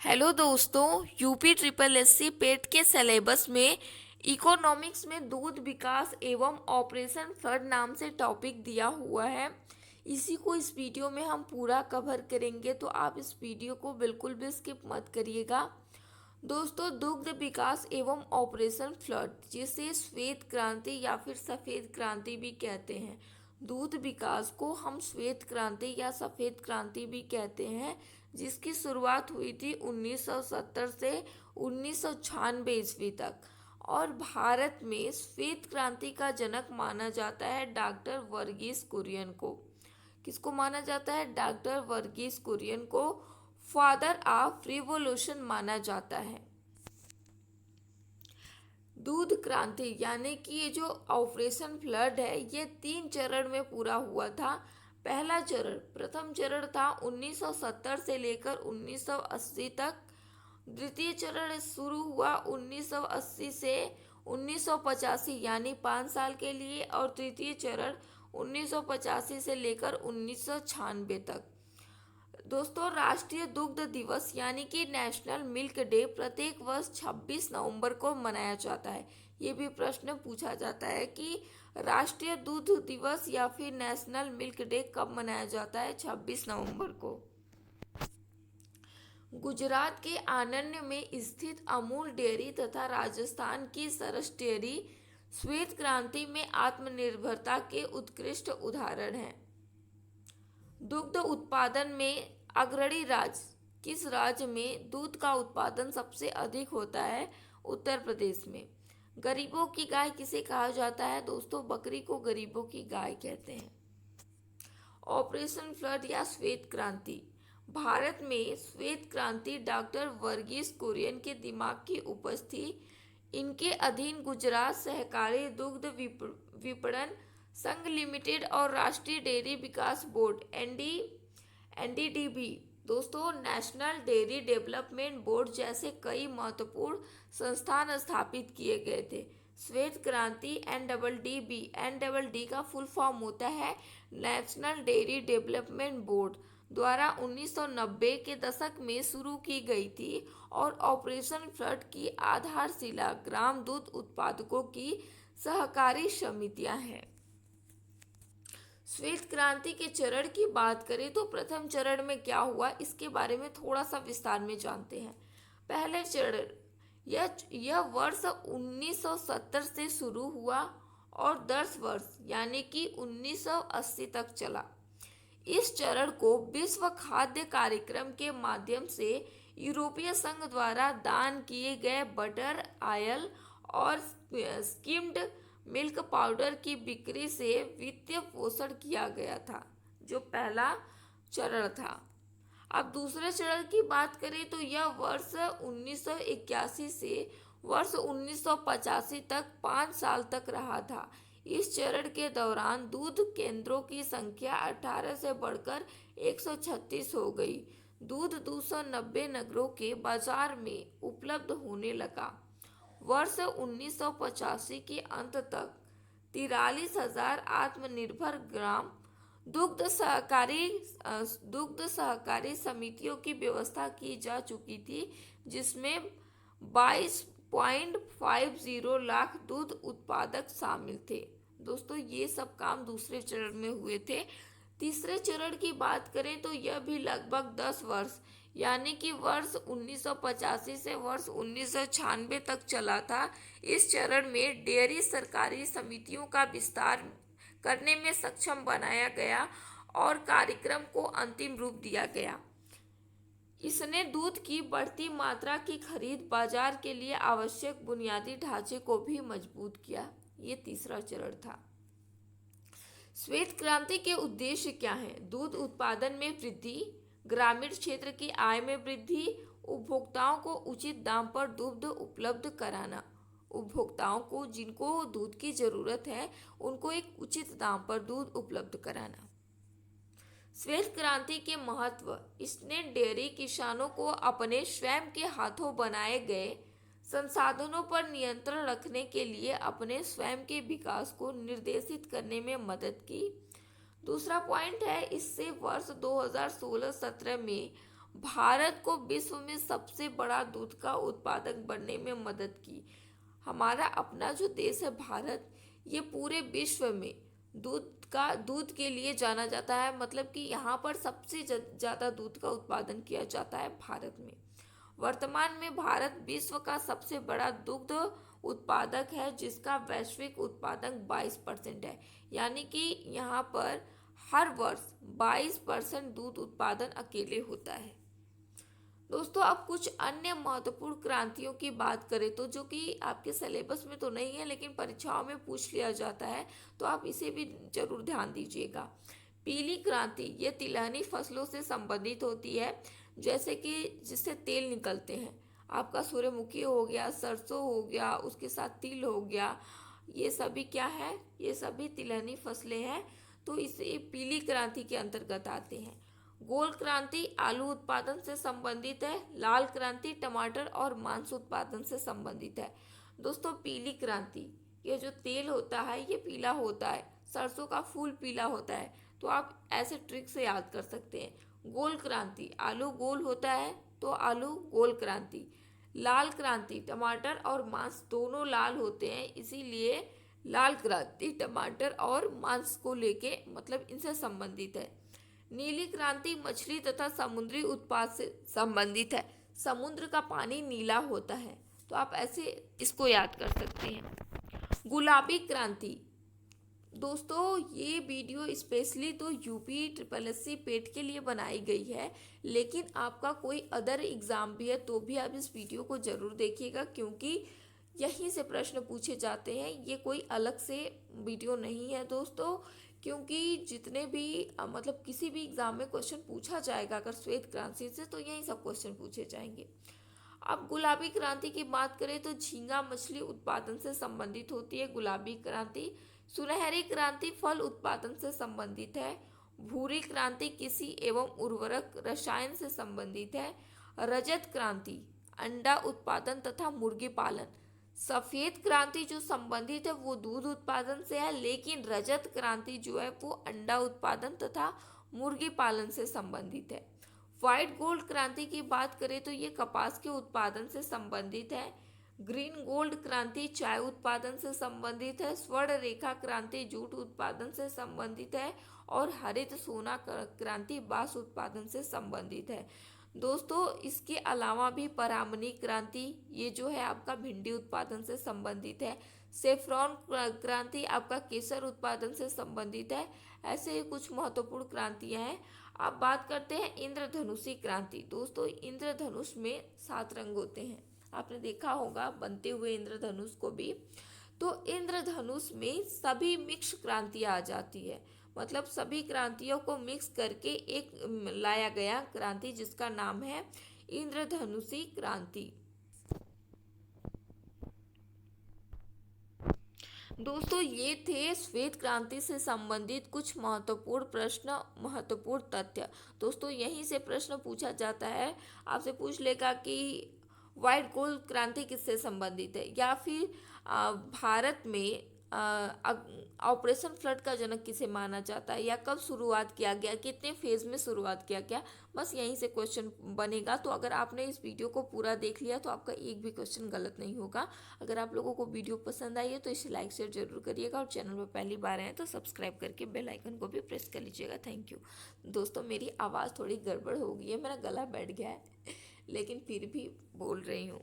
Hello दोस्तों, UP triple SC पेट के syllabus में इकोनॉमिक्स में दूध विकास एवं ऑपरेशन फ्लड नाम से टॉपिक दिया हुआ है। इसी को इस वीडियो में हम पूरा कवर करेंगे, तो आप इस वीडियो को बिल्कुल भी स्किप मत करिएगा। दोस्तों, दुग्ध विकास एवं ऑपरेशन फ्लड, जिसे श्वेत क्रांति या फिर सफ़ेद क्रांति भी कहते हैं। दूध विकास को हम श्वेत क्रांति या सफ़ेद क्रांति भी कहते हैं, जिसकी शुरुआत हुई थी 1970 से 1996 ईस्वी तक। और भारत में श्वेत क्रांति का जनक माना जाता है डॉक्टर वर्गीस कुरियन को। किसको माना जाता है? डॉक्टर वर्गीस कुरियन को फादर ऑफ रिवोल्यूशन माना जाता है। दूध क्रांति यानी कि ये जो ऑपरेशन फ्लड है, ये 3 चरण में पूरा हुआ था। पहला चरण, प्रथम चरण था 1970 से लेकर 1980 तक। द्वितीय चरण शुरू हुआ 1980 से 1985 यानी 5 साल के लिए, और तृतीय चरण 1985 से लेकर 1996 तक। दोस्तों, राष्ट्रीय दुग्ध दिवस यानी कि नेशनल मिल्क डे प्रत्येक वर्ष 26 नवंबर को मनाया जाता है। ये भी प्रश्न पूछा जाता है कि राष्ट्रीय दूध दिवस या फिर नेशनल मिल्क डे कब मनाया जाता है? 26 नवंबर को। गुजरात के आनंद में स्थित अमूल डेयरी तथा राजस्थान की सरस डेयरी श्वेत क्रांति में आत्मनिर्भरता के उत्कृष्ट उदाहरण हैं। दुग्ध उत्पादन में अग्रणी राज्य, किस राज्य में दूध का उत्पादन सबसे अधिक होता है? उत्तर प्रदेश में। गरीबों की गाय किसे कहा जाता है? दोस्तों, बकरी को गरीबों की गाय कहते हैं। ऑपरेशन फ्लड या श्वेत क्रांति। भारत में श्वेत क्रांति डॉक्टर वर्गीस कुरियन के दिमाग की उपज थी। इनके अधीन गुजरात सहकारी दुग्ध विपणन संघ लिमिटेड और राष्ट्रीय डेयरी विकास बोर्ड एनडीडीबी, दोस्तों नेशनल डेयरी डेवलपमेंट बोर्ड जैसे कई महत्वपूर्ण संस्थान स्थापित किए गए थे। श्वेत क्रांति एन डबल डी का फुल फॉर्म होता है नेशनल डेयरी डेवलपमेंट बोर्ड, द्वारा 1990 के दशक में शुरू की गई थी, और ऑपरेशन फ्लड की आधारशिला ग्राम दूध उत्पादकों की सहकारी समितियां हैं। श्वेत क्रांति के चरण की बात करें तो प्रथम चरण में क्या हुआ, इसके बारे में थोड़ा सा विस्तार में जानते हैं। पहले चरण, यह वर्ष 1970 से शुरू हुआ और 10 वर्ष यानी कि 1980 तक चला। इस चरण को विश्व खाद्य कार्यक्रम के माध्यम से यूरोपीय संघ द्वारा दान किए गए बटर, ऑयल और स्किम्ड मिल्क पाउडर की बिक्री से वित्तीय पोषण किया गया था, जो पहला चरण था। अब दूसरे चरण की बात करें तो यह वर्ष 1981 से वर्ष 1985 तक 5 साल तक रहा था। इस चरण के दौरान दूध केंद्रों की संख्या 18 से बढ़कर 136 हो गई। दूध 290 नगरों के बाजार में उपलब्ध होने लगा। वर्ष 1985 के अंत तक 43,000 आत्मनिर्भर ग्राम दुग्ध सहकारी समितियों की व्यवस्था की जा चुकी थी, जिसमें 22.50 लाख दूध उत्पादक शामिल थे। दोस्तों, ये सब काम दूसरे चरण में हुए थे। तीसरे चरण की बात करें तो यह भी लगभग 10 वर्ष यानी कि वर्ष 1985 से वर्ष 1996 तक चला था। इस चरण में डेयरी सरकारी समितियों का विस्तार करने में सक्षम बनाया गया और कार्यक्रम को अंतिम रूप दिया गया। इसने दूध की बढ़ती मात्रा की खरीद, बाजार के लिए आवश्यक बुनियादी ढांचे को भी मजबूत किया। ये तीसरा चरण था। श्वेत क्रांति के उद्देश्य क्या हैं? दूध उत्पादन में वृद्धि, ग्रामीण क्षेत्र की आय में वृद्धि, उपभोक्ताओं को उचित दाम पर दूध उपलब्ध कराना। उपभोक्ताओं को, जिनको दूध की जरूरत है, उनको एक उचित दाम पर दूध उपलब्ध कराना। श्वेत क्रांति के महत्व, इसने डेयरी किसानों को अपने स्वयं के हाथों बनाए गए संसाधनों पर नियंत्रण रखने के लिए अपने स्वयं के विकास को निर्देशित करने में मदद की। दूसरा पॉइंट है, इससे वर्ष 2016-17 में भारत को विश्व में सबसे बड़ा दूध का उत्पादक बनने में मदद की। हमारा अपना जो देश है भारत, ये पूरे विश्व में दूध के लिए जाना जाता है। मतलब कि यहाँ पर सबसे ज़्यादा दूध का उत्पादन किया जाता है भारत में। वर्तमान में भारत विश्व का सबसे बड़ा दुग्ध उत्पादक है, जिसका वैश्विक उत्पादन 22% है। यानी कि यहाँ पर हर वर्ष 22% दूध उत्पादन अकेले होता है। दोस्तों, अब कुछ अन्य महत्वपूर्ण क्रांतियों की बात करें तो जो कि आपके सिलेबस में तो नहीं है लेकिन परीक्षाओं में पूछ लिया जाता है, तो आप इसे भी जरूर ध्यान दीजिएगा। पीली क्रांति ये तिलहनी फसलों से संबंधित होती है, जैसे कि जिससे तेल निकलते हैं। आपका सूर्यमुखी हो गया, सरसों हो गया, उसके साथ तिल हो गया, ये सभी क्या है, ये सभी तिलहनी फसलें हैं, तो इसे पीली क्रांति के अंतर्गत आते हैं। गोल क्रांति आलू उत्पादन से संबंधित है। लाल क्रांति टमाटर और मांस उत्पादन से संबंधित है। दोस्तों, पीली क्रांति, ये जो तेल होता है ये पीला होता है, सरसों का फूल पीला होता है, तो आप ऐसे ट्रिक से याद कर सकते हैं। गोल क्रांति, आलू गोल होता है तो आलू गोल क्रांति। लाल क्रांति, टमाटर और मांस दोनों लाल होते हैं, इसीलिए लाल क्रांति टमाटर और मांस को लेके मतलब इनसे संबंधित है। नीली क्रांति मछली तथा समुद्री उत्पाद से संबंधित है। समुद्र का पानी नीला होता है, तो आप ऐसे इसको याद कर सकते हैं। गुलाबी क्रांति, दोस्तों ये वीडियो स्पेशली तो यूपी ट्रिपल एस सी पेट के लिए बनाई गई है, लेकिन आपका कोई अदर एग्ज़ाम भी है तो भी आप इस वीडियो को ज़रूर देखिएगा, क्योंकि यहीं से प्रश्न पूछे जाते हैं। ये कोई अलग से वीडियो नहीं है दोस्तों, क्योंकि जितने भी मतलब किसी भी एग्ज़ाम में क्वेश्चन पूछा जाएगा अगर श्वेत क्रांति से, तो यही सब क्वेश्चन पूछे जाएंगे। अब गुलाबी क्रांति की बात करें तो झींगा मछली उत्पादन से संबंधित होती है गुलाबी क्रांति। सुनहरी क्रांति फल उत्पादन से संबंधित है। भूरी क्रांति कृषि एवं उर्वरक रसायन से संबंधित है। रजत क्रांति अंडा उत्पादन तथा मुर्गी पालन। सफेद क्रांति जो संबंधित है वो दूध उत्पादन से है, लेकिन रजत क्रांति जो है वो अंडा उत्पादन तथा मुर्गी पालन से संबंधित है। व्हाइट गोल्ड क्रांति की बात करें तो ये कपास के उत्पादन से संबंधित है। ग्रीन गोल्ड क्रांति चाय उत्पादन से संबंधित है। स्वर्ण रेखा क्रांति जूट उत्पादन से संबंधित है। और हरित सोना क्रांति बांस उत्पादन से संबंधित है। दोस्तों, इसके अलावा भी परामनी क्रांति ये जो है आपका भिंडी उत्पादन से संबंधित है। सेफ्रॉन क्रांति आपका केसर उत्पादन से संबंधित है। ऐसे ही कुछ महत्वपूर्ण क्रांतियां हैं। अब बात करते हैं इंद्रधनुषी क्रांति। दोस्तों, इंद्रधनुष में 7 रंग होते हैं, आपने देखा होगा बनते हुए इंद्रधनुष को भी। तो इंद्रधनुष में सभी मिक्स क्रांतियां आ जाती है, मतलब सभी क्रांतियों को मिक्स करके एक लाया गया क्रांति जिसका नाम है इंद्रधनुषी क्रांति। दोस्तों, ये थे श्वेत क्रांति से संबंधित कुछ महत्वपूर्ण प्रश्न, महत्वपूर्ण तथ्य। दोस्तों, यहीं से प्रश्न पूछा जाता है, आपसे पूछ लेगा कि व्हाइट गोल्ड क्रांति किससे संबंधित है, या फिर भारत में ऑपरेशन फ्लड का जनक किसे माना जाता है, या कब शुरुआत किया गया, कितने फेज में शुरुआत किया गया। बस यहीं से क्वेश्चन बनेगा। तो अगर आपने इस वीडियो को पूरा देख लिया तो आपका एक भी क्वेश्चन गलत नहीं होगा। अगर आप लोगों को वीडियो पसंद आई है तो इसे लाइक शेयर जरूर करिएगा, और चैनल पर पहली बार आए तो सब्सक्राइब करके बेल आइकन को भी प्रेस कर लीजिएगा। Thank you. दोस्तों, मेरी आवाज़ थोड़ी गड़बड़ हो गई है, मेरा गला बैठ गया है लेकिन फिर भी बोल रही हूँ।